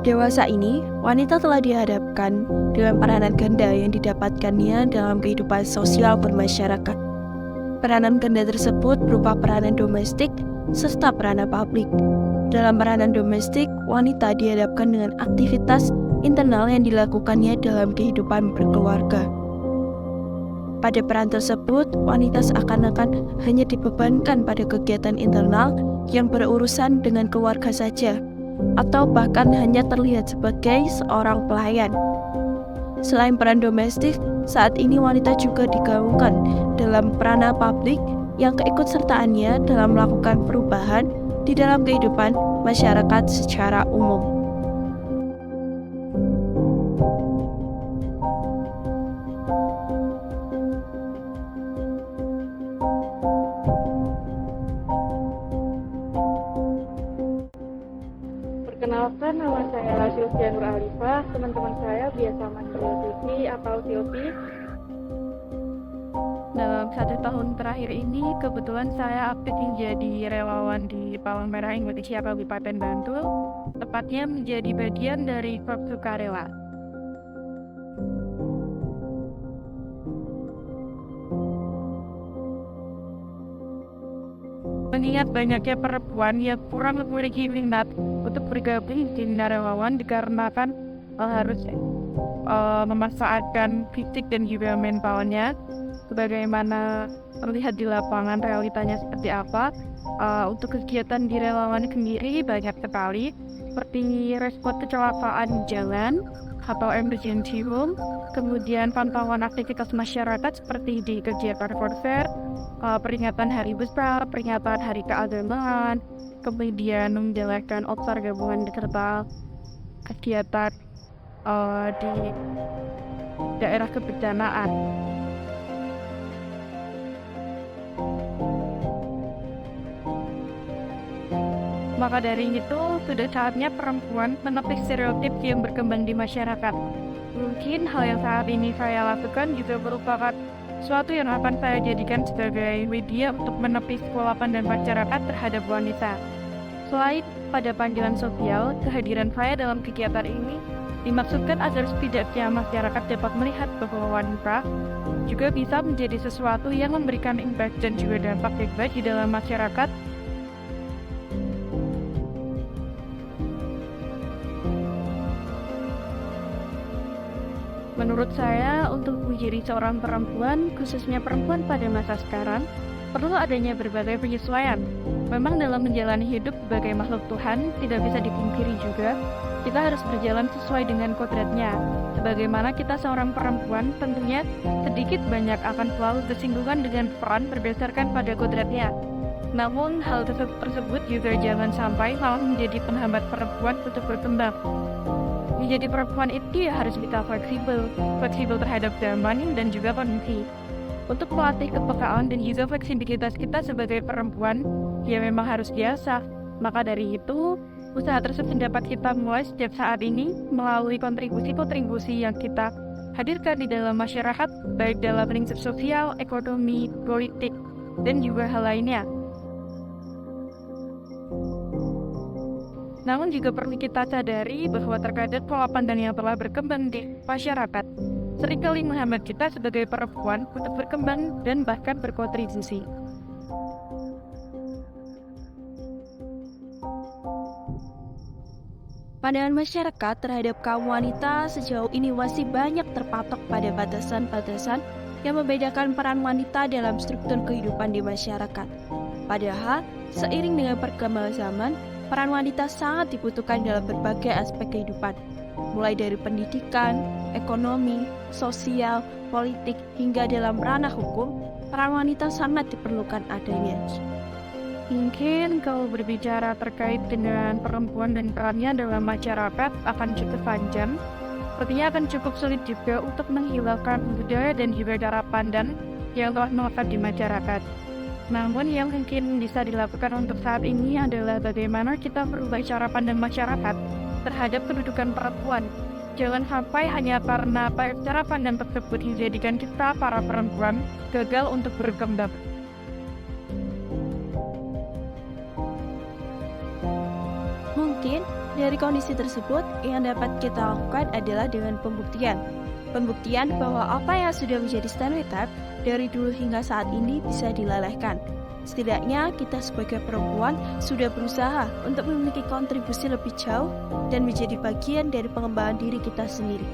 Dewasa ini, wanita telah dihadapkan dengan peranan ganda yang didapatkannya dalam kehidupan sosial bermasyarakat. Peranan ganda tersebut berupa peranan domestik serta peranan publik. Dalam peranan domestik, wanita dihadapkan dengan aktivitas internal yang dilakukannya dalam kehidupan berkeluarga. Pada peran tersebut, wanita seakan-akan hanya dibebankan pada kegiatan internal yang berurusan dengan keluarga saja, atau bahkan hanya terlihat sebagai seorang pelayan. Selain peran domestik, saat ini wanita juga digaungkan dalam peranan publik yang keikutsertaannya dalam melakukan perubahan di dalam kehidupan masyarakat secara umum. Perkenalkan, nama saya Sylvia Nur Alifah. Teman-teman saya biasa manggil Silvi atau Silvi. Dalam 1 tahun terakhir ini, kebetulan saya aktif menjadi relawan di Palang Merah Indonesia Kabupaten Bantul, tepatnya menjadi bagian dari Korps Sukarela. Mengingat banyaknya perempuan yang kurang memiliki minat untuk bergabung di relawan dikarenakan harus memanfaatkan fisik dan juga mentalnya, sebagaimana terlihat di lapangan realitanya seperti apa. Untuk kegiatan di relawan sendiri banyak sekali, seperti respon kecelakaan jalan atau emergency room, kemudian pantauan aktivitas masyarakat seperti di kegiatan konser, peringatan hari besar, peringatan hari keagamaan, kemudian menjalankan opsar gabungan serta kegiatan di daerah kebencanaan. Maka dari itu, sudah saatnya perempuan menepis stereotip yang berkembang di masyarakat. Mungkin hal yang saat ini saya lakukan juga merupakan suatu yang akan saya jadikan sebagai media untuk menepis pola pandang masyarakat terhadap wanita. Selain pada panggilan sosial, kehadiran saya dalam kegiatan ini dimaksudkan agar setidaknya masyarakat dapat melihat bahwa wanita juga bisa menjadi sesuatu yang memberikan impact dan juga dampak yang baik di dalam masyarakat. Menurut saya, untuk menjadi seorang perempuan, khususnya perempuan pada masa sekarang, perlu adanya berbagai penyesuaian. Memang dalam menjalani hidup sebagai makhluk Tuhan, tidak bisa dipungkiri juga, kita harus berjalan sesuai dengan kodratnya. Sebagaimana kita seorang perempuan, tentunya sedikit banyak akan selalu bersinggungan dengan peran berdasarkan pada kodratnya. Namun, hal tersebut juga jangan sampai malah menjadi penghambat perempuan untuk berkembang. Menjadi perempuan itu ya harus bisa fleksibel terhadap zaman dan juga kondisi. Untuk melatih kepekaan dan juga fleksibilitas kita sebagai perempuan, ya memang harus biasa. Maka dari itu, usaha tersebut dapat kita mulai sejak saat ini melalui kontribusi-kontribusi yang kita hadirkan di dalam masyarakat, baik dalam lingkup sosial, ekonomi, politik, dan juga hal lainnya. Namun juga perlu kita sadari bahwa terkadang pola pandang yang telah berkembang di masyarakat seringkali menghambat kita sebagai perempuan untuk berkembang dan bahkan berkontribusi. Pandangan masyarakat terhadap kaum wanita sejauh ini masih banyak terpatok pada batasan-batasan yang membedakan peran wanita dalam struktur kehidupan di masyarakat. Padahal, seiring dengan perkembangan zaman, peran wanita sangat dibutuhkan dalam berbagai aspek kehidupan, mulai dari pendidikan, ekonomi, sosial, politik, hingga dalam ranah hukum, peran wanita sangat diperlukan adanya. Mungkin kalau berbicara terkait dengan perempuan dan perannya dalam masyarakat akan cukup panjang. Sepertinya akan cukup sulit juga untuk menghilangkan budaya dan juga cara pandang yang telah melekat di masyarakat. Namun yang mungkin bisa dilakukan untuk saat ini adalah bagaimana kita merubah cara pandang masyarakat terhadap kedudukan perempuan. Jangan sampai hanya karena cara pandang tersebut menjadikan kita para perempuan gagal untuk berkembang. Dari kondisi tersebut, yang dapat kita lakukan adalah dengan pembuktian. Pembuktian bahwa apa yang sudah menjadi stereotip dari dulu hingga saat ini bisa dilelehkan. Setidaknya kita sebagai perempuan sudah berusaha untuk memiliki kontribusi lebih jauh dan menjadi bagian dari pengembangan diri kita sendiri.